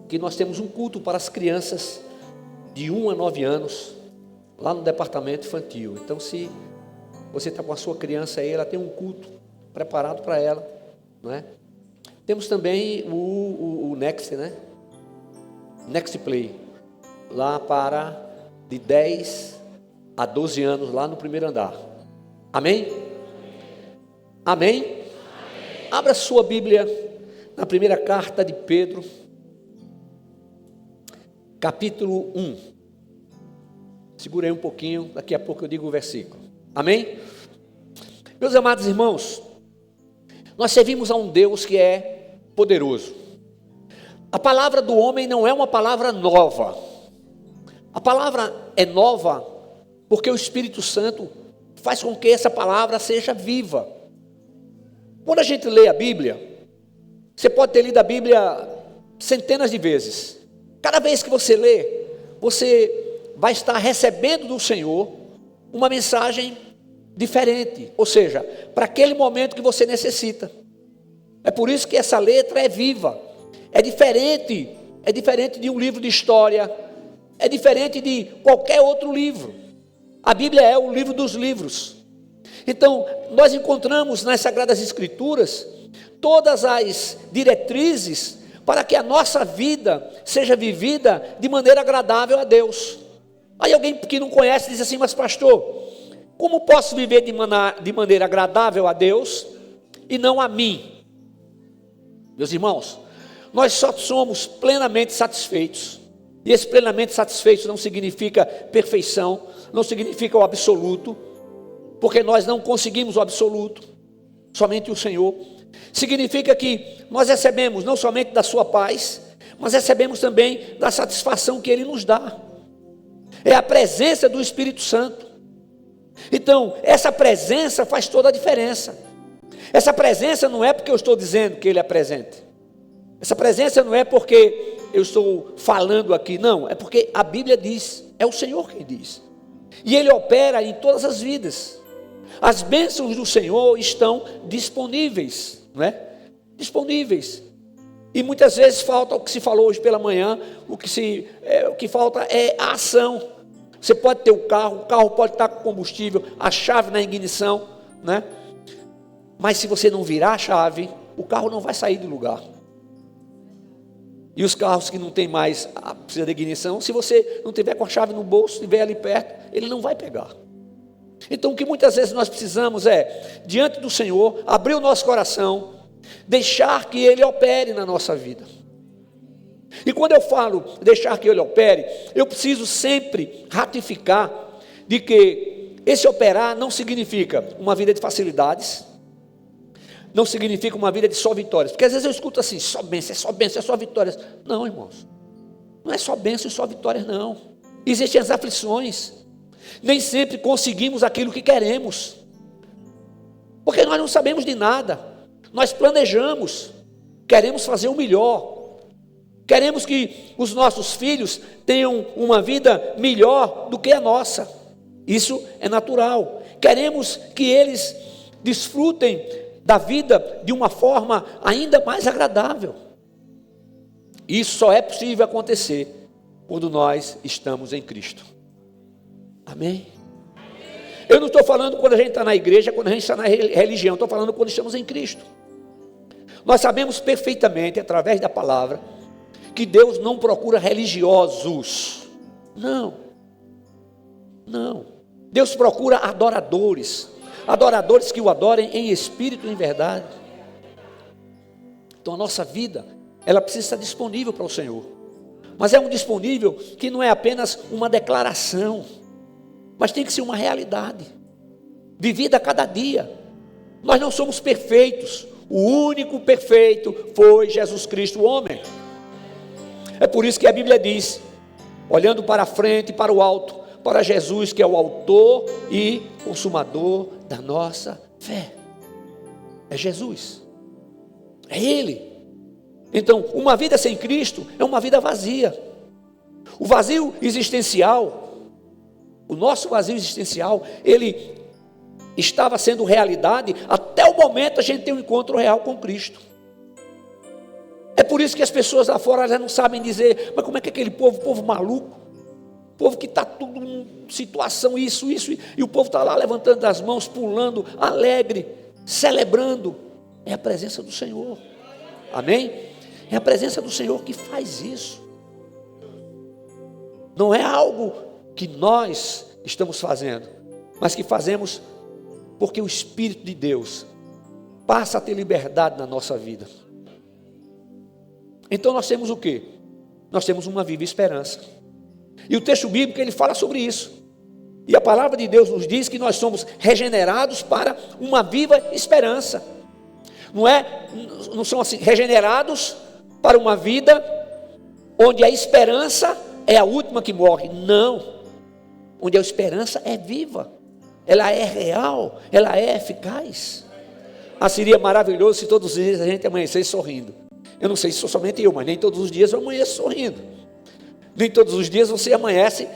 que nós temos um culto para as crianças de 1 a 9 anos, lá no departamento infantil. Então, se você está com a sua criança aí, ela tem um culto preparado para ela, não é? Temos também o Next, né? Next Play, lá para de 10 a 12 anos, lá no primeiro andar. Amém? Amém? Amém. Abra sua Bíblia na primeira carta de Pedro, capítulo 1. Segura aí um pouquinho, daqui a pouco eu digo o versículo. Amém? Meus amados irmãos, nós servimos a um Deus que é poderoso. A palavra do homem não é uma palavra nova. A palavra é nova porque o Espírito Santo faz com que essa palavra seja viva. Quando a gente lê a Bíblia, você pode ter lido a Bíblia centenas de vezes. Cada vez que você lê, você vai estar recebendo do Senhor uma mensagem diferente, ou seja, para aquele momento que você necessita. É por isso que essa letra é viva, é diferente de um livro de história, é diferente de qualquer outro livro. A Bíblia é o livro dos livros. Então, nós encontramos nas Sagradas Escrituras todas as diretrizes para que a nossa vida seja vivida de maneira agradável a Deus. Aí alguém que não conhece diz assim: mas pastor, como posso viver de maneira agradável a Deus e não a mim? Meus irmãos, nós só somos plenamente satisfeitos. E esse plenamente satisfeito não significa perfeição, não significa o absoluto, porque nós não conseguimos o absoluto, somente o Senhor. Significa que nós recebemos não somente da sua paz, mas recebemos também da satisfação que Ele nos dá. É a presença do Espírito Santo. Então, essa presença faz toda a diferença. Essa presença não é porque eu estou dizendo que Ele é presente. Essa presença não é porque eu estou falando aqui, não. É porque a Bíblia diz, é o Senhor quem diz. E Ele opera em todas as vidas. As bênçãos do Senhor estão disponíveis, não é? Disponíveis. E muitas vezes falta o que se falou hoje pela manhã, o que falta é a ação. Você pode ter o carro pode estar com combustível, a chave na ignição, né? Mas se você não virar a chave, o carro não vai sair do lugar. E os carros que não tem mais, precisa de ignição, se você não tiver com a chave no bolso, estiver ali perto, ele não vai pegar. Então o que muitas vezes nós precisamos é, diante do Senhor, abrir o nosso coração, deixar que Ele opere na nossa vida. E quando eu falo deixar que Ele opere, eu preciso sempre ratificar de que esse operar não significa uma vida de facilidades, não significa uma vida de só vitórias, porque às vezes eu escuto assim: só bênção, é só vitórias. Não, irmãos, não é só bênção e só vitórias, não. Existem as aflições, nem sempre conseguimos aquilo que queremos, porque nós não sabemos de nada, nós planejamos, queremos fazer o melhor, queremos que os nossos filhos tenham uma vida melhor do que a nossa, isso é natural, queremos que eles desfrutem da vida de uma forma ainda mais agradável. Isso só é possível acontecer quando nós estamos em Cristo. Amém? Eu não estou falando quando a gente está na igreja, quando a gente está na religião, estou falando quando estamos em Cristo. Nós sabemos perfeitamente, através da palavra, que Deus não procura religiosos. Não. Deus procura adoradores que o adorem em espírito e em verdade. Então a nossa vida, ela precisa estar disponível para o Senhor. Mas é um disponível que não é apenas uma declaração, mas tem que ser uma realidade, vivida a cada dia. Nós não somos perfeitos, o único perfeito foi Jesus Cristo, o homem. É por isso que a Bíblia diz, olhando para a frente e para o alto, para Jesus, que é o autor e consumador da nossa fé. É Jesus, é Ele. Então, uma vida sem Cristo é uma vida vazia. O vazio existencial, o nosso vazio existencial, ele estava sendo realidade até o momento a gente ter um encontro real com Cristo. É por isso que as pessoas lá fora já não sabem dizer, mas como é que aquele povo maluco, povo que está tudo em situação isso, e o povo está lá levantando as mãos, pulando, alegre, celebrando. É a presença do Senhor, amém? É a presença do Senhor que faz isso. Não é algo que nós estamos fazendo, mas que fazemos porque o Espírito de Deus passa a ter liberdade na nossa vida. Então nós temos o quê? Nós temos uma viva esperança. E o texto bíblico ele fala sobre isso. E a palavra de Deus nos diz que nós somos regenerados para uma viva esperança. Não são assim, regenerados para uma vida onde a esperança é a última que morre. Não. Onde a esperança é viva. Ela é real, ela é eficaz. Seria maravilhoso se todos os dias a gente amanhecesse sorrindo. Eu não sei se sou somente eu, mas nem todos os dias eu amanheço sorrindo. Nem todos os dias você amanhece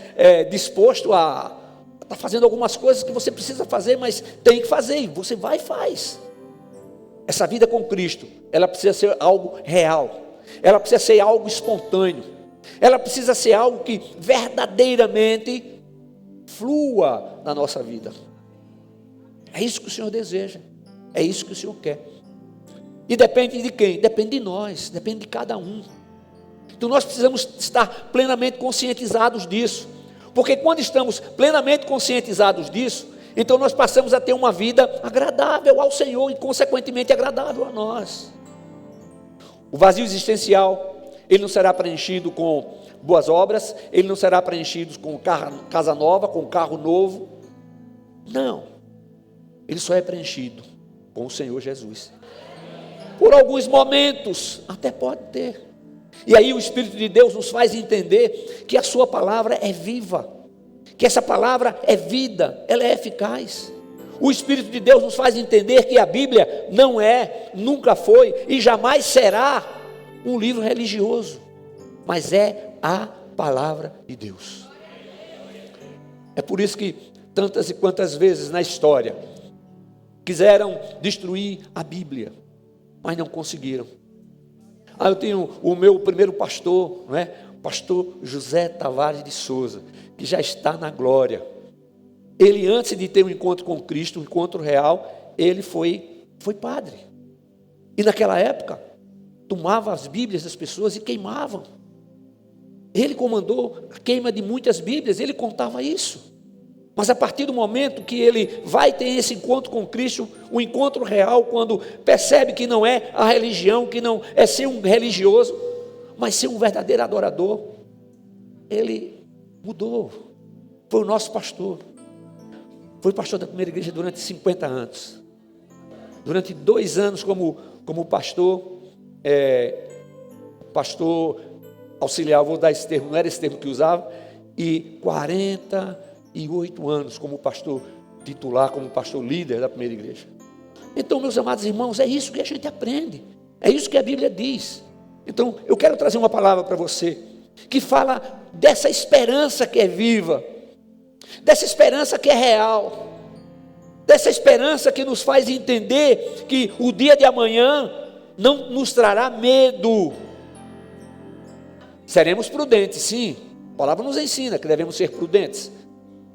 disposto a estar fazendo algumas coisas que você precisa fazer, mas tem que fazer, e você vai e faz. Essa vida com Cristo, ela precisa ser algo real, ela precisa ser algo espontâneo, ela precisa ser algo que verdadeiramente flua na nossa vida. É isso que o Senhor deseja, é isso que o Senhor quer. E depende de quem? Depende de nós, depende de cada um. Então nós precisamos estar plenamente conscientizados disso, porque quando estamos plenamente conscientizados disso, então nós passamos a ter uma vida agradável ao Senhor e consequentemente agradável a nós. O vazio existencial, ele não será preenchido com boas obras, ele não será preenchido com casa nova, com carro novo. Não, ele só é preenchido com o Senhor Jesus. Por alguns momentos, até pode ter. E aí o Espírito de Deus nos faz entender que a sua palavra é viva, que essa palavra é vida, ela é eficaz. O Espírito de Deus nos faz entender que a Bíblia não é, nunca foi e jamais será um livro religioso, mas é a palavra de Deus. É por isso que tantas e quantas vezes na história quiseram destruir a Bíblia, mas não conseguiram. Eu tenho o meu primeiro pastor, não é? Pastor José Tavares de Souza, que já está na glória. Ele, antes de ter um encontro com Cristo, um encontro real, ele foi padre. E naquela época, tomava as Bíblias das pessoas e queimavam. Ele comandou a queima de muitas Bíblias, ele contava isso. Mas a partir do momento que ele vai ter esse encontro com Cristo, um encontro real, quando percebe que não é a religião, que não é ser um religioso, mas ser um verdadeiro adorador, ele mudou. Foi o nosso pastor. Foi pastor da primeira igreja durante 50 anos. Durante 2 anos como pastor, pastor auxiliar, vou dar esse termo, não era esse termo que usava, e 48 anos como pastor titular, como pastor líder da primeira igreja. Então, meus amados irmãos, é isso que a gente aprende, é isso que a Bíblia diz. Então, eu quero trazer uma palavra para você, que fala dessa esperança que é viva, dessa esperança que é real, dessa esperança que nos faz entender que o dia de amanhã não nos trará medo. Seremos prudentes, sim, a palavra nos ensina que devemos ser prudentes,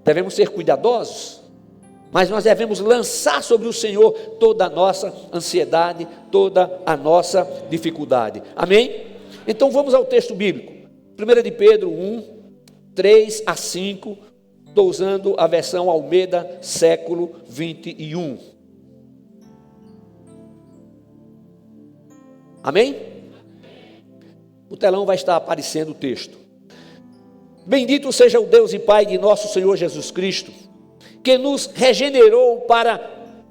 devemos ser cuidadosos, mas nós devemos lançar sobre o Senhor toda a nossa ansiedade, toda a nossa dificuldade, amém? Então vamos ao texto bíblico, 1 de Pedro 1, 3 a 5, estou usando a versão Almeida, século 21, amém? O telão vai estar aparecendo o texto. Bendito seja o Deus e Pai de nosso Senhor Jesus Cristo, que nos regenerou para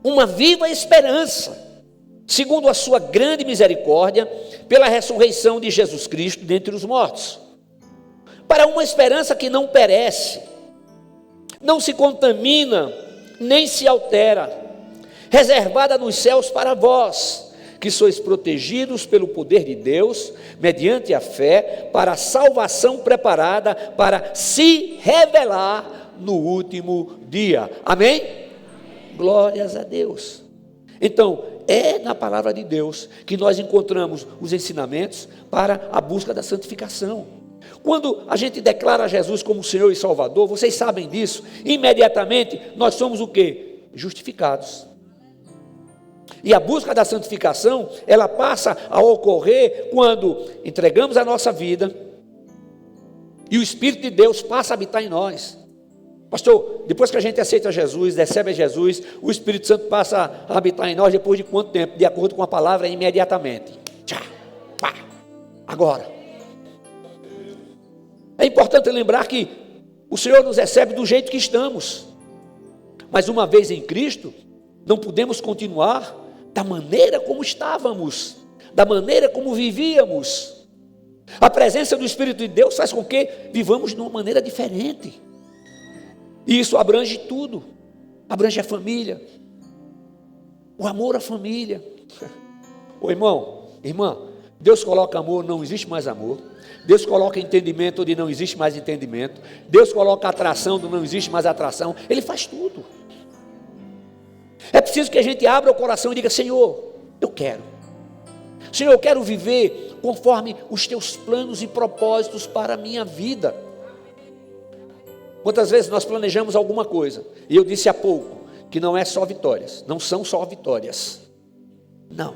uma viva esperança, segundo a sua grande misericórdia, pela ressurreição de Jesus Cristo dentre os mortos, para uma esperança que não perece, não se contamina, nem se altera, reservada nos céus para vós, que sois protegidos pelo poder de Deus, mediante a fé, para a salvação preparada para se revelar no último dia. Amém? Glórias a Deus. Então, é na palavra de Deus que nós encontramos os ensinamentos para a busca da santificação. Quando a gente declara Jesus como Senhor e Salvador, vocês sabem disso, imediatamente nós somos o quê? Justificados. E a busca da santificação, ela passa a ocorrer quando entregamos a nossa vida e o Espírito de Deus passa a habitar em nós. Pastor, depois que a gente aceita Jesus, recebe a Jesus, o Espírito Santo passa a habitar em nós depois de quanto tempo? De acordo com a palavra, imediatamente. Tchá, pá, agora. É importante lembrar que o Senhor nos recebe do jeito que estamos. Mas uma vez em Cristo, não podemos continuar da maneira como estávamos, da maneira como vivíamos. A presença do Espírito de Deus faz com que vivamos de uma maneira diferente. E isso abrange tudo. Abrange a família. O amor à família. Ô irmão, irmã, Deus coloca amor, não existe mais amor. Deus coloca entendimento onde não existe mais entendimento. Deus coloca atração onde não existe mais atração. Ele faz tudo. É preciso que a gente abra o coração e diga: Senhor, eu quero. Senhor, eu quero viver conforme os teus planos e propósitos para a minha vida. Quantas vezes nós planejamos alguma coisa, e eu disse há pouco, que não é só vitórias, não são só vitórias. Não,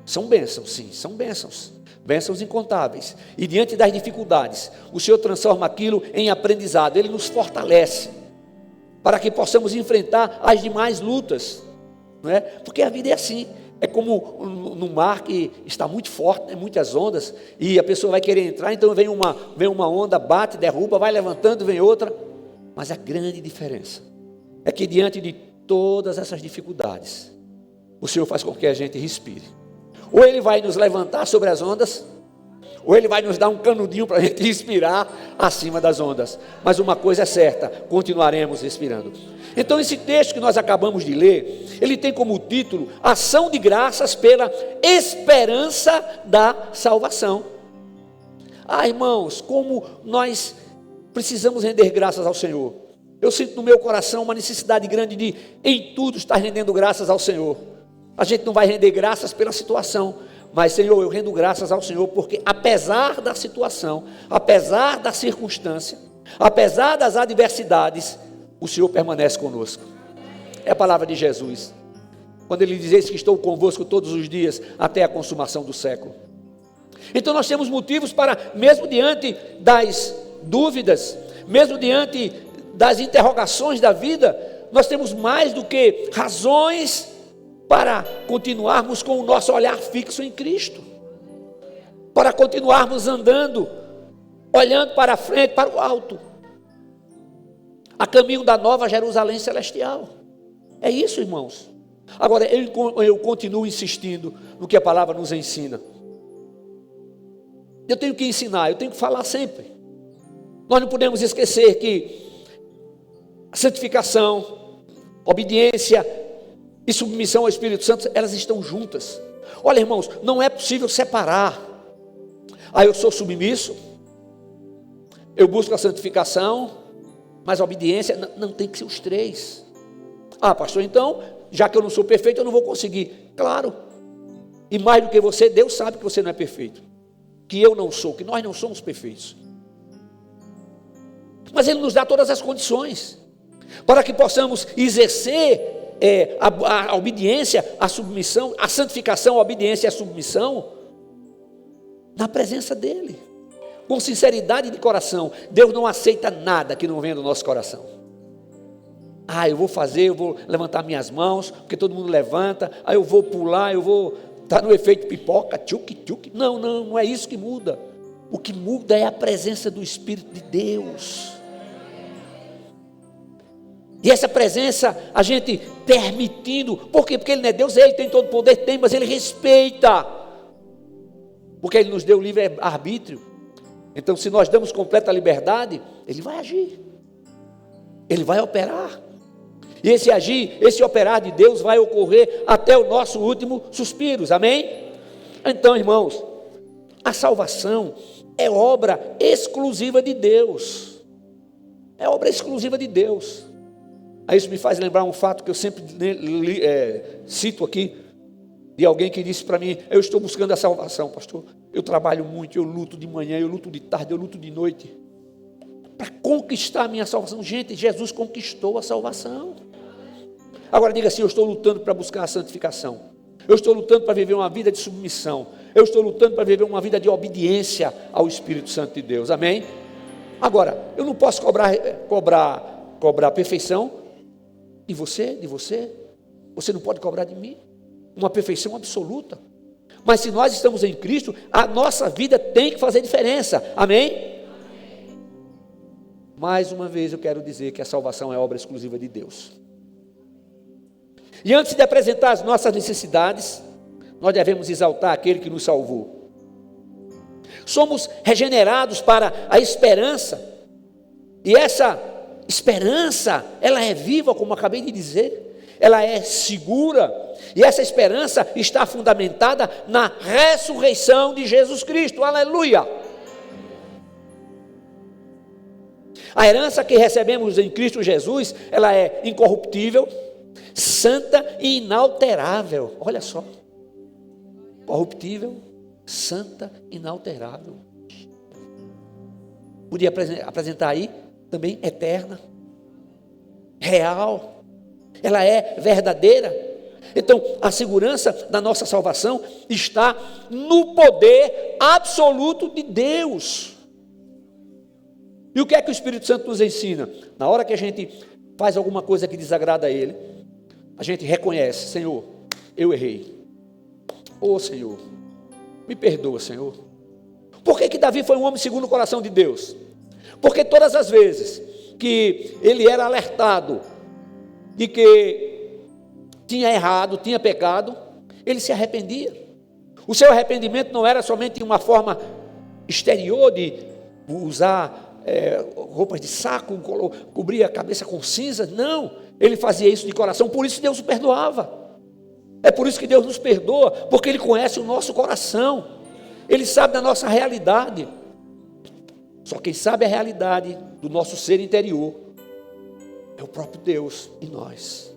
são bênçãos, sim, são bênçãos. Bênçãos incontáveis. E diante das dificuldades, o Senhor transforma aquilo em aprendizado. Ele nos fortalece para que possamos enfrentar as demais lutas, não é? Porque a vida é assim. É como no mar que está muito forte, né? Muitas ondas, e a pessoa vai querer entrar, então vem uma onda, bate, derruba, vai levantando, vem outra. Mas a grande diferença é que diante de todas essas dificuldades, o Senhor faz com que a gente respire. Ou Ele vai nos levantar sobre as ondas, ou Ele vai nos dar um canudinho para a gente respirar acima das ondas. Mas uma coisa é certa, continuaremos respirando. Então esse texto que nós acabamos de ler, ele tem como título: Ação de graças pela esperança da salvação. Ah, irmãos, como nós precisamos render graças ao Senhor. Eu sinto no meu coração uma necessidade grande de, em tudo, estar rendendo graças ao Senhor. A gente não vai render graças pela situação, mas, Senhor, eu rendo graças ao Senhor, porque apesar da situação, apesar da circunstância, apesar das adversidades, o Senhor permanece conosco. É a palavra de Jesus, quando Ele diz: Eis que estou convosco todos os dias, até a consumação do século. Então nós temos motivos para, mesmo diante das dúvidas, mesmo diante das interrogações da vida, nós temos mais do que razões para continuarmos com o nosso olhar fixo em Cristo, para continuarmos andando, olhando para frente, para o alto, a caminho da nova Jerusalém celestial. É isso, irmãos. Agora, eu continuo insistindo no que a palavra nos ensina. Eu tenho que ensinar, eu tenho que falar sempre. Nós não podemos esquecer que a santificação, obediência e submissão ao Espírito Santo, elas estão juntas. Olha, irmãos, não é possível separar. Eu sou submisso, eu busco a santificação, mas a obediência não tem que ser os três. Pastor, então, já que eu não sou perfeito, eu não vou conseguir. Claro, e mais do que você, Deus sabe que você não é perfeito, que eu não sou, que nós não somos perfeitos. Mas Ele nos dá todas as condições para que possamos exercer a obediência, a submissão, a santificação, a obediência e a submissão na presença dEle, com sinceridade de coração. Deus não aceita nada que não venha do nosso coração. Eu vou fazer, eu vou levantar minhas mãos, porque todo mundo levanta, eu vou pular, eu vou estar no efeito pipoca, tchuc. Não é isso que muda. O que muda é a presença do Espírito de Deus. E essa presença, a gente permitindo, por quê? Porque Ele não é Deus, Ele tem todo o poder, mas Ele respeita, porque Ele nos deu livre arbítrio. Então, se nós damos completa liberdade, Ele vai agir, Ele vai operar, e esse agir, esse operar de Deus vai ocorrer até o nosso último suspiro, amém? Então, irmãos, a salvação é obra exclusiva de Deus, é obra exclusiva de Deus. Isso me faz lembrar um fato que eu sempre cito aqui. de alguém que disse para mim: eu estou buscando a salvação, pastor. Eu trabalho muito, eu luto de manhã, eu luto de tarde, eu luto de noite, para conquistar a minha salvação. Gente, Jesus conquistou a salvação. Agora diga assim: eu estou lutando para buscar a santificação. Eu estou lutando para viver uma vida de submissão. Eu estou lutando para viver uma vida de obediência ao Espírito Santo de Deus. Amém? Agora, eu não posso cobrar perfeição de você. Você não pode cobrar de mim uma perfeição absoluta. Mas se nós estamos em Cristo, a nossa vida tem que fazer diferença. Amém? Mais uma vez eu quero dizer que a salvação é obra exclusiva de Deus. E antes de apresentar as nossas necessidades, nós devemos exaltar aquele que nos salvou. Somos regenerados para a esperança, e essa esperança, ela é viva, como acabei de dizer, ela é segura, e essa esperança está fundamentada na ressurreição de Jesus Cristo. Aleluia! A herança que recebemos em Cristo Jesus, ela é incorruptível, santa e inalterável. Olha só, corruptível, santa e inalterável. Podia apresentar aí também eterna, real, ela é verdadeira. Então, a segurança da nossa salvação está no poder absoluto de Deus. E o que é que o Espírito Santo nos ensina? Na hora que a gente faz alguma coisa que desagrada a Ele, a gente reconhece: Senhor, eu errei. Ô Senhor, me perdoa, Senhor. Por que Davi foi um homem segundo o coração de Deus? Porque todas as vezes que ele era alertado de que tinha errado, tinha pecado, ele se arrependia. O seu arrependimento não era somente uma forma exterior de usar roupas de saco, cobrir a cabeça com cinzas. Não, ele fazia isso de coração. Por isso Deus o perdoava. É por isso que Deus nos perdoa, porque Ele conhece o nosso coração, Ele sabe da nossa realidade. Só quem sabe a realidade do nosso ser interior é o próprio Deus em nós.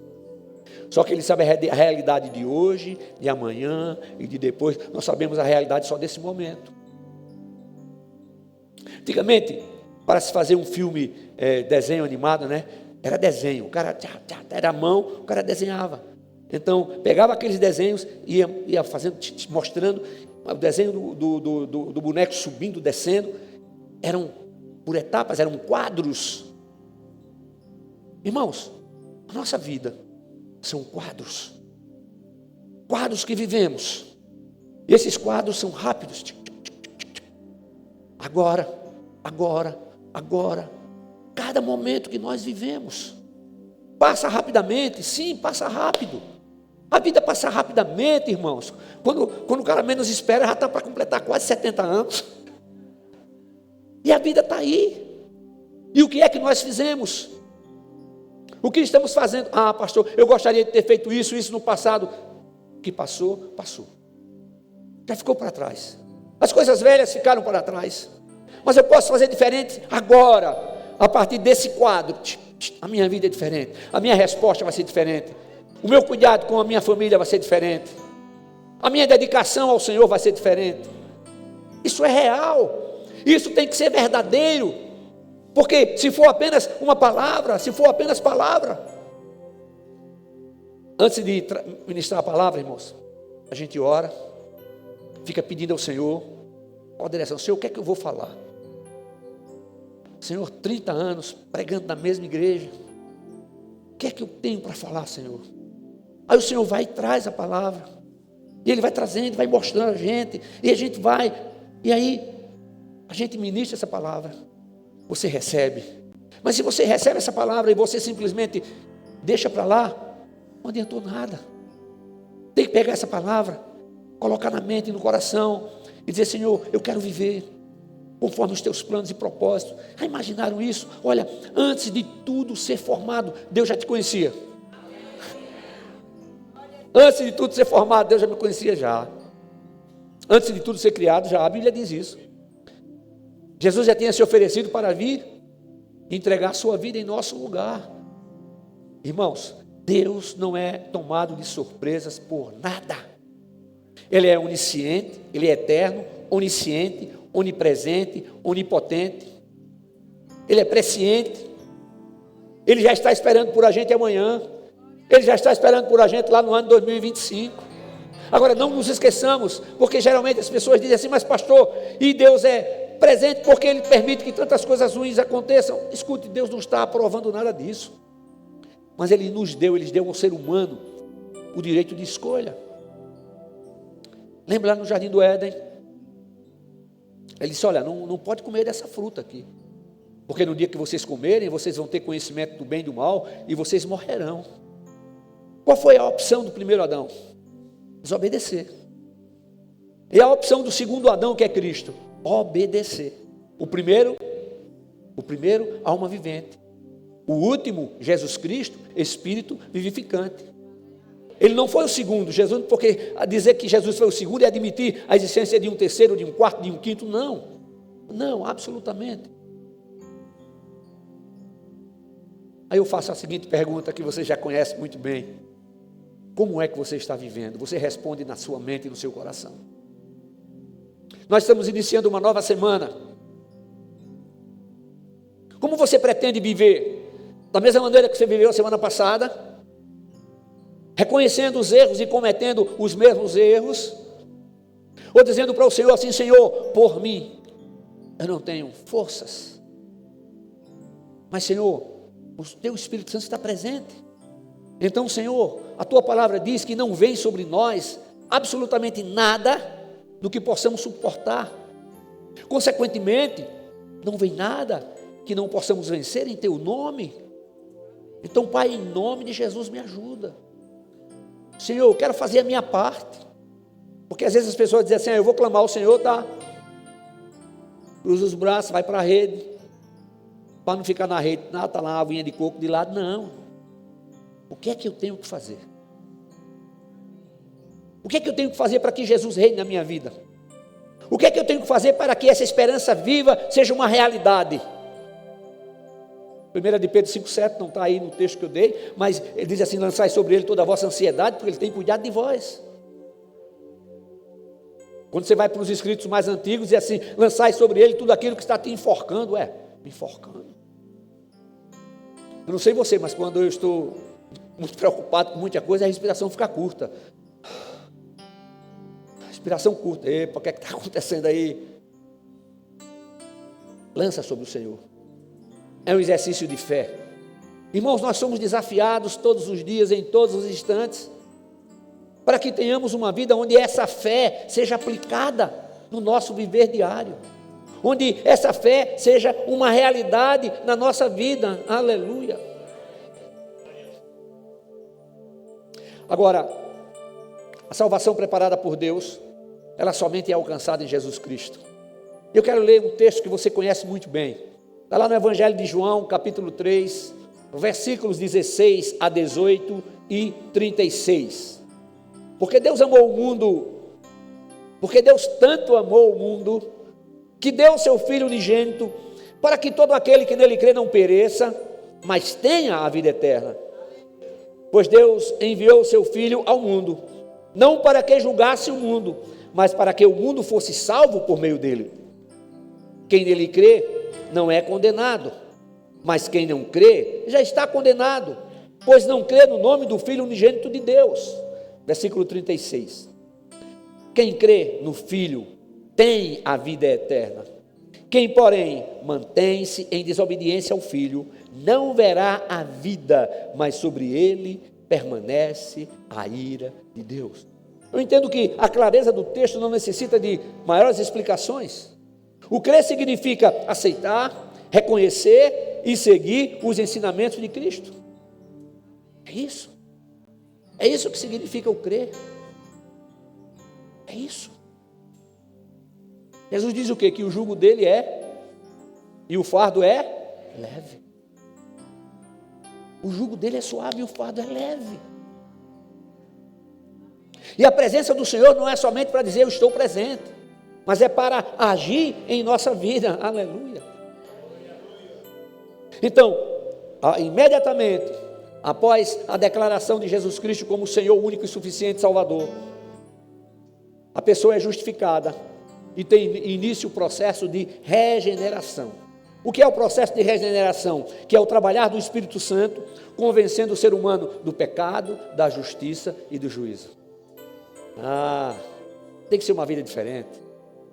Só que Ele sabe a realidade de hoje, de amanhã e de depois. Nós sabemos a realidade só desse momento. Antigamente, para se fazer um filme, desenho animado, né? Era desenho, o cara era a mão, o cara desenhava. Então, pegava aqueles desenhos, ia fazendo, mostrando o desenho do boneco subindo, descendo. Eram por etapas, eram quadros. Irmãos, a nossa vida são quadros. Quadros que vivemos. E esses quadros são rápidos. Agora. Cada momento que nós vivemos. Passa rapidamente, sim, passa rápido. A vida passa rapidamente, irmãos. Quando o cara menos espera, já está para completar quase 70 anos. E a vida está aí. E o que é que nós fizemos? O que estamos fazendo? Ah, pastor, eu gostaria de ter feito isso no passado. O que passou, passou. Já ficou para trás. As coisas velhas ficaram para trás. Mas eu posso fazer diferente agora. A partir desse quadro, a minha vida é diferente. A minha resposta vai ser diferente. O meu cuidado com a minha família vai ser diferente. A minha dedicação ao Senhor vai ser diferente. Isso é real. Isso tem que ser verdadeiro. Porque se for apenas uma palavra, antes de ministrar a palavra, irmãos, a gente ora, fica pedindo ao Senhor, qual a direção? Senhor, o que é que eu vou falar? Senhor, 30 anos pregando na mesma igreja, o que é que eu tenho para falar, Senhor? Aí o Senhor vai e traz a palavra, e Ele vai trazendo, vai mostrando a gente, e a gente vai, e aí a gente ministra essa palavra, você recebe. Mas se você recebe essa palavra e você simplesmente deixa para lá, não adiantou nada. Tem que pegar essa palavra, colocar na mente e no coração, e dizer: Senhor, eu quero viver conforme os teus planos e propósitos. Já imaginaram isso? Olha, antes de tudo ser formado, Deus já te conhecia. Antes de tudo ser formado, Deus já me conhecia já. Antes de tudo ser criado, já a Bíblia diz isso. Jesus já tinha se oferecido para vir e entregar a sua vida em nosso lugar. Irmãos, Deus não é tomado de surpresas por nada. Ele é onisciente, Ele é eterno, onisciente, onipresente, onipotente. Ele é presciente. Ele já está esperando por a gente amanhã. Ele já está esperando por a gente lá no ano 2025. Agora, não nos esqueçamos, porque geralmente as pessoas dizem assim, mas pastor, e Deus é presente porque Ele permite que tantas coisas ruins aconteçam. Escute, Deus não está aprovando nada disso. Mas Ele Ele deu ao ser humano o direito de escolha. Lembra lá no Jardim do Éden? Ele disse, olha, não pode comer dessa fruta aqui. Porque no dia que vocês comerem, vocês vão ter conhecimento do bem e do mal e vocês morrerão. Qual foi a opção do primeiro Adão? Desobedecer. E a opção do segundo Adão, que é Cristo? Obedecer. O primeiro, alma vivente. O último, Jesus Cristo, espírito vivificante. Ele não foi o segundo, Jesus, porque dizer que Jesus foi o segundo é admitir a existência de um terceiro, de um quarto, de um quinto, não, absolutamente. Aí eu faço a seguinte pergunta que você já conhece muito bem: como é que você está vivendo? Você responde na sua mente e no seu coração. Nós estamos iniciando uma nova semana. Como você pretende viver? Da mesma maneira que você viveu a semana passada? Reconhecendo os erros e cometendo os mesmos erros? Ou dizendo para o Senhor assim, Senhor, por mim, eu não tenho forças. Mas Senhor, o Teu Espírito Santo está presente. Então Senhor, a Tua palavra diz que não vem sobre nós absolutamente nada do que possamos suportar. Consequentemente, não vem nada que não possamos vencer em Teu nome. Então Pai, em nome de Jesus, me ajuda. Senhor, eu quero fazer a minha parte. Porque às vezes as pessoas dizem assim, eu vou clamar ao Senhor, tá? Cruza os braços, vai para a rede. Para não ficar na rede, está lá a aguinha de coco de lado, não. O que é que eu tenho que fazer? O que é que eu tenho que fazer para que Jesus reine na minha vida? O que é que eu tenho que fazer para que essa esperança viva seja uma realidade? 1 de Pedro 5,7 não está aí no texto que eu dei, mas ele diz assim, lançai sobre ele toda a vossa ansiedade, porque ele tem cuidado de vós. Quando você vai para os escritos mais antigos, diz assim, lançai sobre ele tudo aquilo que está te enforcando. Me enforcando. Eu não sei você, mas quando eu estou muito preocupado com muita coisa, a respiração fica curta. Respiração curta. Epa, o que é que está acontecendo aí? Lança sobre o Senhor. É um exercício de fé. Irmãos, nós somos desafiados todos os dias, em todos os instantes, para que tenhamos uma vida onde essa fé seja aplicada no nosso viver diário, onde essa fé seja uma realidade na nossa vida. Aleluia. Agora, a salvação preparada por Deus, ela somente é alcançada em Jesus Cristo. Eu quero ler um texto que você conhece muito bem. Está lá no Evangelho de João, capítulo 3, versículos 16 a 18 e 36. Porque Deus amou o mundo, porque Deus tanto amou o mundo, que deu o seu Filho unigênito, para que todo aquele que nele crê não pereça, mas tenha a vida eterna. Pois Deus enviou o seu Filho ao mundo, não para que julgasse o mundo, mas para que o mundo fosse salvo por meio dele. Quem nele crê não é condenado, mas quem não crê já está condenado, pois não crê no nome do Filho unigênito de Deus. Versículo 36. Quem crê no Filho tem a vida eterna. Quem, porém, mantém-se em desobediência ao Filho, não verá a vida, mas sobre ele permanece a ira de Deus. Eu entendo que a clareza do texto não necessita de maiores explicações. O crer significa aceitar, reconhecer e seguir os ensinamentos de Cristo. É isso. É isso que significa o crer. É isso. Jesus diz o quê? Que o jugo dele é, e o fardo é leve. O jugo dele é suave e o fardo é leve. E a presença do Senhor não é somente para dizer eu estou presente, mas é para agir em nossa vida. Aleluia. Então, imediatamente após a declaração de Jesus Cristo como Senhor único e suficiente Salvador, a pessoa é justificada e tem início o processo de regeneração. O que é o processo de regeneração? Que é o trabalhar do Espírito Santo, convencendo o ser humano do pecado, da justiça e do juízo. Tem que ser uma vida diferente.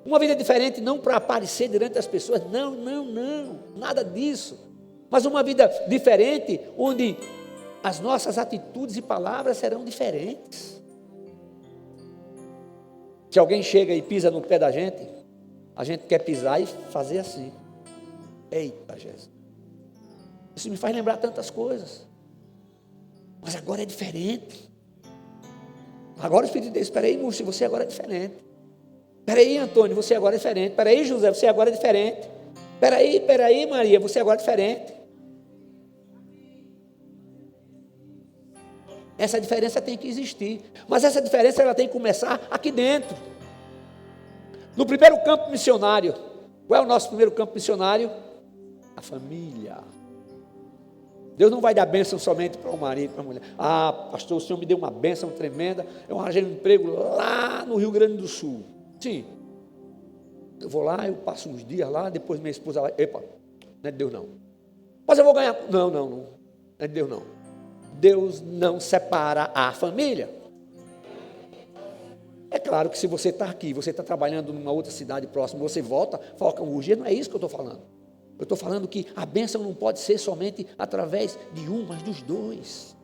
Uma vida diferente não para aparecer diante das pessoas, não, nada disso. Mas uma vida diferente onde as nossas atitudes e palavras serão diferentes. Se alguém chega e pisa no pé da gente, a gente quer pisar e fazer assim. Eita, Jesus. Isso me faz lembrar tantas coisas. Mas agora é diferente. Agora o Espírito de Deus, espera aí, Múcio, você agora é diferente. Espera aí, Antônio, você agora é diferente. Espera aí, José, você agora é diferente. Espera aí, Maria, você agora é diferente. Essa diferença tem que existir. Mas essa diferença ela tem que começar aqui dentro. No primeiro campo missionário. Qual é o nosso primeiro campo missionário? A família. Deus não vai dar bênção somente para o marido, para a mulher. Pastor, o Senhor me deu uma bênção tremenda. Eu arranjei um emprego lá no Rio Grande do Sul. Sim. Eu vou lá, eu passo uns dias lá, depois minha esposa vai. Epa, não é de Deus não. Mas eu vou ganhar. Não é de Deus não. Deus não separa a família. É claro que se você está aqui, você está trabalhando numa outra cidade próxima, você volta, foca um dia, não é isso que eu estou falando. Eu estou falando que a bênção não pode ser somente através de um, mas dos dois.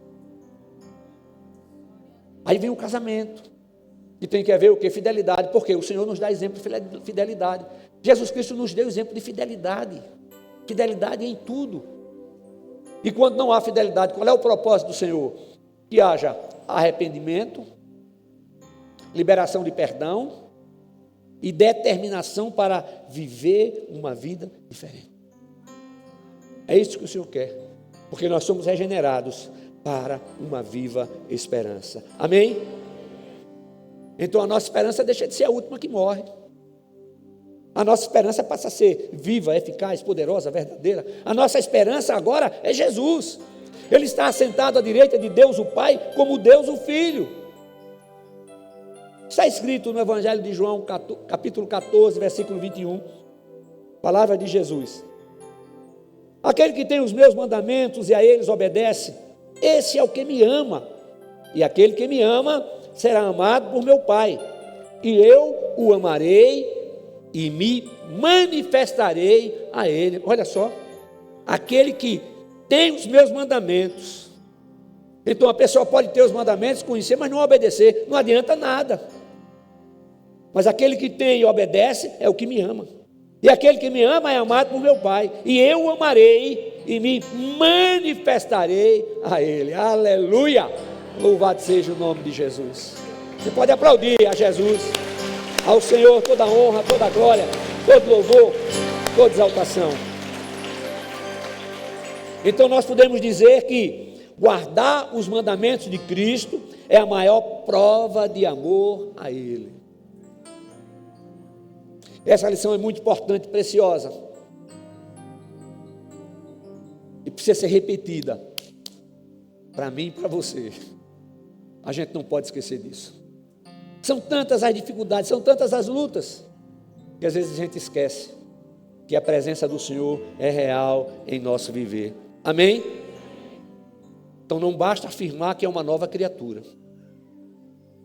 Aí vem o casamento. E tem que haver o quê? Fidelidade. Porque o Senhor nos dá exemplo de fidelidade. Jesus Cristo nos deu exemplo de fidelidade. Fidelidade em tudo. E quando não há fidelidade, qual é o propósito do Senhor? Que haja arrependimento, liberação de perdão e determinação para viver uma vida diferente. É isso que o Senhor quer, porque nós somos regenerados para uma viva esperança. Amém? Então a nossa esperança deixa de ser a última que morre. A nossa esperança passa a ser viva, eficaz, poderosa, verdadeira. A nossa esperança agora é Jesus. Ele está assentado à direita de Deus o Pai, como Deus o Filho. Está escrito no Evangelho de João, capítulo 14, versículo 21. Palavra de Jesus. Aquele que tem os meus mandamentos e a eles obedece, esse é o que me ama. E aquele que me ama será amado por meu Pai. E eu o amarei e me manifestarei a ele. Olha só, aquele que tem os meus mandamentos. Então a pessoa pode ter os mandamentos, conhecer, mas não obedecer, não adianta nada. Mas aquele que tem e obedece é o que me ama. E aquele que me ama é amado por meu Pai. E eu o amarei e me manifestarei a ele. Aleluia! Louvado seja o nome de Jesus. Você pode aplaudir a Jesus, ao Senhor, toda honra, toda glória, todo louvor, toda exaltação. Então nós podemos dizer que guardar os mandamentos de Cristo é a maior prova de amor a Ele. Essa lição é muito importante e preciosa. E precisa ser repetida. Para mim e para você. A gente não pode esquecer disso. São tantas as dificuldades, são tantas as lutas, que às vezes a gente esquece que a presença do Senhor é real em nosso viver. Amém? Então não basta afirmar que é uma nova criatura.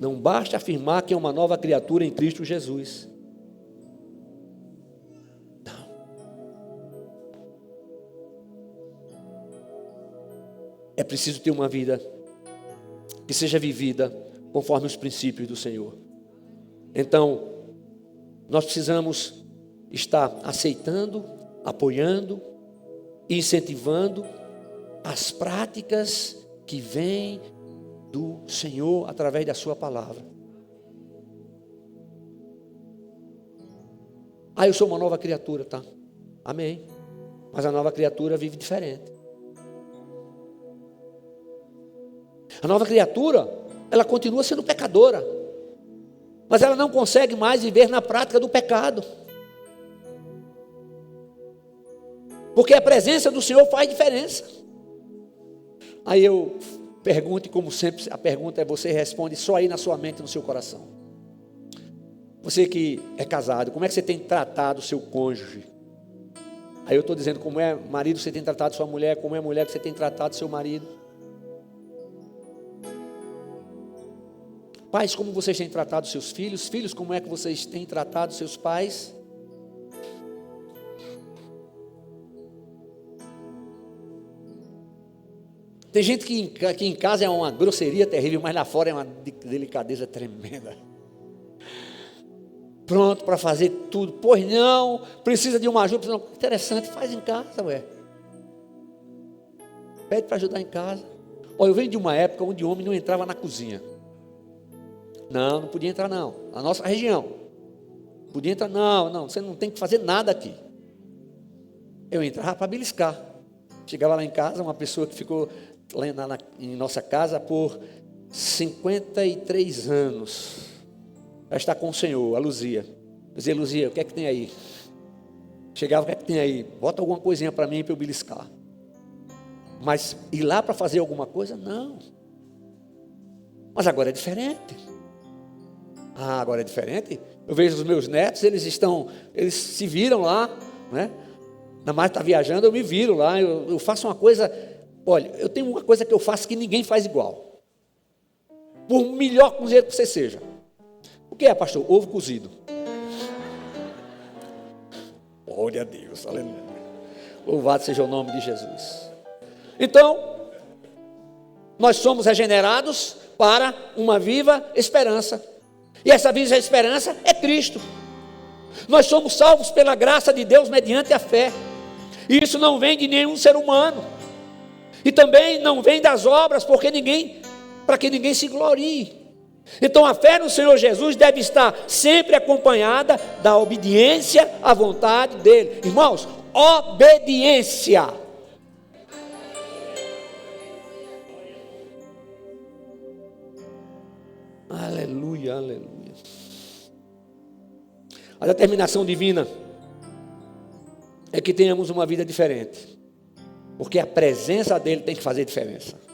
Não basta afirmar que é uma nova criatura em Cristo Jesus. É preciso ter uma vida que seja vivida conforme os princípios do Senhor. Então, nós precisamos estar aceitando, apoiando, incentivando as práticas que vêm do Senhor através da sua palavra. Eu sou uma nova criatura, tá? Amém. Mas a nova criatura vive diferente. A nova criatura, ela continua sendo pecadora, mas ela não consegue mais viver na prática do pecado, porque a presença do Senhor faz diferença. Aí eu pergunto, e como sempre a pergunta é: você responde só aí na sua mente, no seu coração. Você que é casado, como é que você tem tratado o seu cônjuge? Aí eu estou dizendo como é marido você tem tratado sua mulher, como é mulher que você tem tratado seu marido. Pais, como vocês têm tratado seus filhos? Filhos, como é que vocês têm tratado seus pais? Tem gente que aqui em casa é uma grosseria terrível, mas lá fora é uma delicadeza tremenda. Pronto para fazer tudo. Pois não, precisa de uma ajuda. Não. Interessante, faz em casa, ué. Pede para ajudar em casa. Olha, eu venho de uma época onde o homem não entrava na cozinha. Não podia entrar não. Na nossa região. Podia entrar, não, você não tem que fazer nada aqui. Eu entrava para beliscar. Chegava lá em casa, uma pessoa que ficou lá em nossa casa por 53 anos. Ela está com o Senhor, a Luzia. Eu dizia, Luzia, o que é que tem aí? Chegava, o que é que tem aí? Bota alguma coisinha para mim para eu beliscar. Mas ir lá para fazer alguma coisa? Não. Mas agora é diferente. Agora é diferente? Eu vejo os meus netos, eles se viram lá, né? Na mais está viajando, eu me viro lá, eu faço uma coisa. Olha, eu tenho uma coisa que eu faço que ninguém faz igual. Por melhor cozinheiro que você seja. O que é, pastor? Ovo cozido. Glória a Deus, aleluia. Louvado seja o nome de Jesus. Então, nós somos regenerados para uma viva esperança. E essa viva esperança é Cristo. Nós somos salvos pela graça de Deus mediante a fé. E isso não vem de nenhum ser humano. E também não vem das obras, para que ninguém se glorie. Então a fé no Senhor Jesus deve estar sempre acompanhada da obediência à vontade dEle. Irmãos, obediência. Aleluia, aleluia. A determinação divina é que tenhamos uma vida diferente, porque a presença dEle tem que fazer diferença.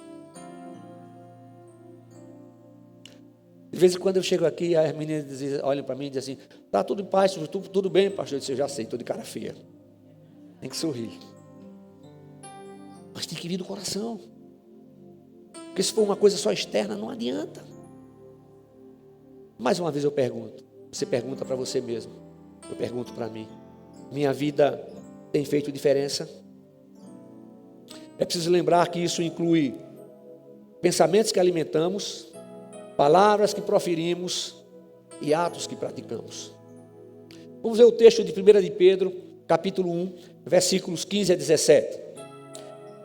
De vez em quando eu chego aqui, as meninas olham para mim e dizem assim, está tudo em paz, tudo bem, pastor? Eu disse, eu já sei, estou de cara feia. Tem que sorrir. Mas tem que vir do coração. Porque se for uma coisa só externa, não adianta. Mais uma vez eu pergunto, você pergunta para você mesmo, eu pergunto para mim, minha vida tem feito diferença? É preciso lembrar que isso inclui pensamentos que alimentamos, palavras que proferimos e atos que praticamos. Vamos ver o texto de 1 de Pedro, capítulo 1, versículos 15 a 17.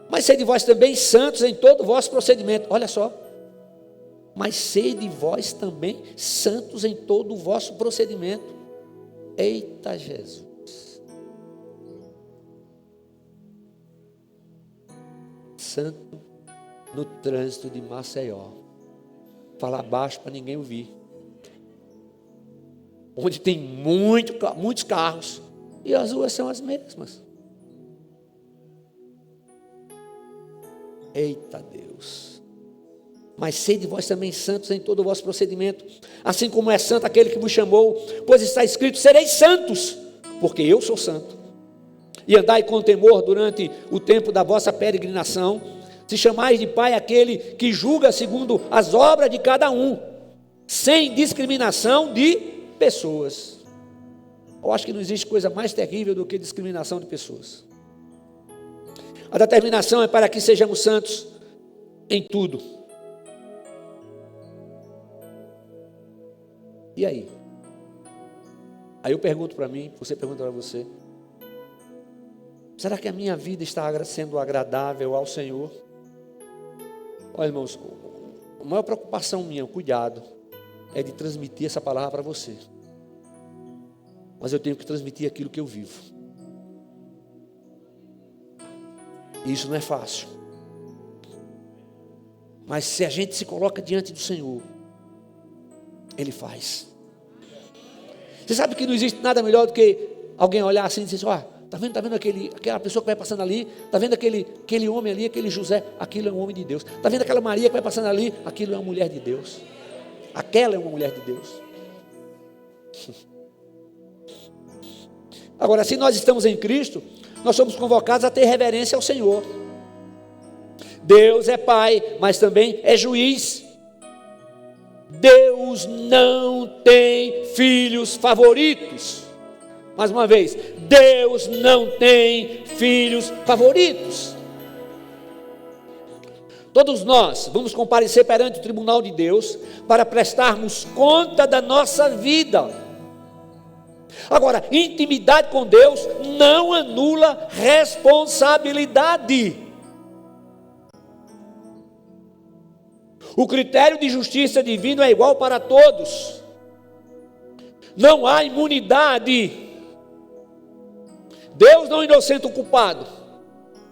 Mas sede vós também santos em todo o vosso procedimento. Olha só. Mas sede vós também santos em todo o vosso procedimento. Eita Jesus. Santo no trânsito de Maceió. Falar baixo para ninguém ouvir. Onde tem muitos carros e as ruas são as mesmas. Eita Deus. Mas sede vós também santos em todo o vosso procedimento, assim como é santo aquele que vos chamou, pois está escrito, sereis santos, porque eu sou santo. E andai com temor durante o tempo da vossa peregrinação, se chamais de Pai aquele que julga segundo as obras de cada um, sem discriminação de pessoas. Eu acho que não existe coisa mais terrível do que discriminação de pessoas. A determinação é para que sejamos santos em tudo. E aí? Aí eu pergunto para mim, você pergunta para você, será que a minha vida está sendo agradável ao Senhor? Olha, irmãos, a maior preocupação minha, o cuidado, é de transmitir essa palavra para você. Mas eu tenho que transmitir aquilo que eu vivo. E isso não é fácil. Mas se a gente se coloca diante do Senhor, Ele faz. Você sabe que não existe nada melhor do que alguém olhar assim e dizer assim, está vendo aquela pessoa que vai passando ali, está vendo aquele homem ali, aquele José, aquilo é um homem de Deus, está vendo aquela Maria que vai passando ali, aquilo é uma mulher de Deus, aquela é uma mulher de Deus. Agora, se nós estamos em Cristo, nós somos convocados a ter reverência ao Senhor. Deus é Pai, mas também é juiz. Deus não tem filhos favoritos. Mais uma vez, Deus não tem filhos favoritos. Todos nós vamos comparecer perante o tribunal de Deus para prestarmos conta da nossa vida. Agora, intimidade com Deus não anula responsabilidade. O critério de justiça divino é igual para todos. Não há imunidade. Deus não inocenta o culpado.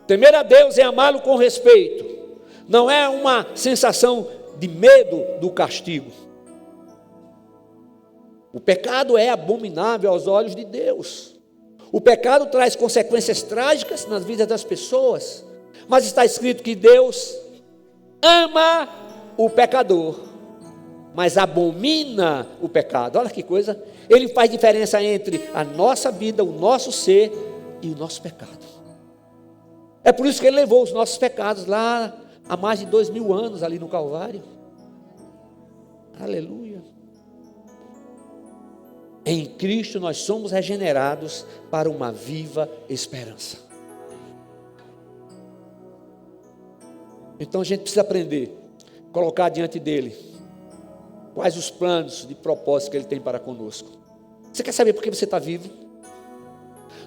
Temer a Deus é amá-lo com respeito. Não é uma sensação de medo do castigo. O pecado é abominável aos olhos de Deus. O pecado traz consequências trágicas nas vidas das pessoas. Mas está escrito que Deus ama o pecador, mas abomina o pecado. Olha que coisa. Ele faz diferença entre a nossa vida, o nosso ser e o nosso pecado. É por isso que Ele levou os nossos pecados lá há mais de 2000 anos ali no Calvário. Aleluia. Em Cristo nós somos regenerados para uma viva esperança. Então a gente precisa aprender, colocar diante dele quais os planos de propósito que Ele tem para conosco. Você quer saber por que você está vivo?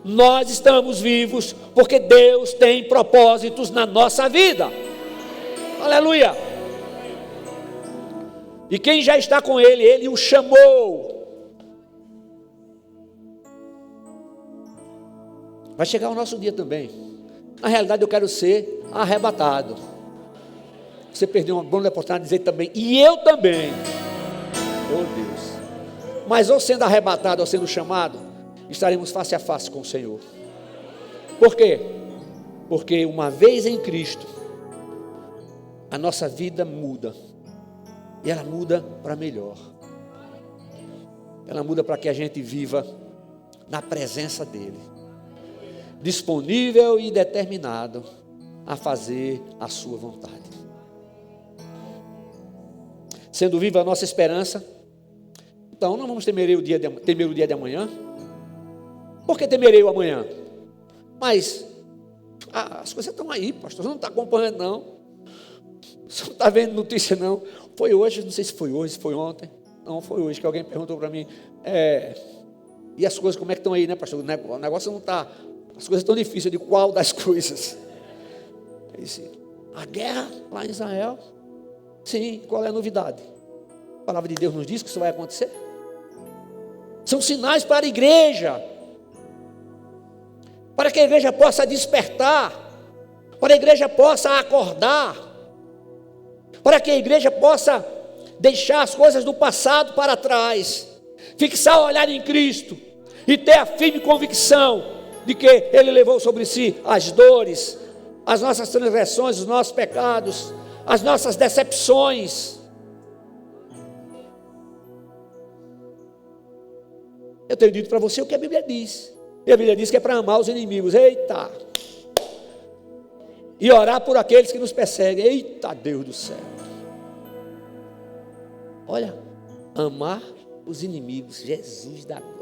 Nós estamos vivos porque Deus tem propósitos na nossa vida. Aleluia! E quem já está com Ele, Ele o chamou. Vai chegar o nosso dia também. Na realidade eu quero ser arrebatado. Você perdeu uma boa oportunidade de dizer também, e eu também. Oh Deus. Mas ou sendo arrebatado ou sendo chamado, estaremos face a face com o Senhor. Por quê? Porque uma vez em Cristo, a nossa vida muda. E ela muda para melhor. Ela muda para que a gente viva na presença dEle, disponível e determinado a fazer a sua vontade. Sendo viva a nossa esperança, então não vamos temer o dia de amanhã. Por que temerei o amanhã? Mas as coisas estão aí, pastor, você não está acompanhando não, você não está vendo notícia não. Foi hoje, não sei se foi hoje, se foi ontem. Não, foi hoje que alguém perguntou para mim, e as coisas como é que estão aí, né, pastor? O negócio não está, as coisas estão difíceis. Eu digo, qual das coisas? Ele disse, a guerra lá em Israel. Sim, qual é a novidade? A palavra de Deus nos diz que isso vai acontecer. São sinais para a igreja, para que a igreja possa despertar, para a igreja possa acordar, para que a igreja possa deixar as coisas do passado para trás, fixar o olhar em Cristo e ter a firme convicção de que Ele levou sobre si as dores, as nossas transgressões, os nossos pecados, as nossas decepções. Eu tenho dito para você o que a Bíblia diz. E a Bíblia diz que é para amar os inimigos. Eita! E orar por aqueles que nos perseguem. Eita, Deus do céu! Olha, amar os inimigos. Jesus da glória.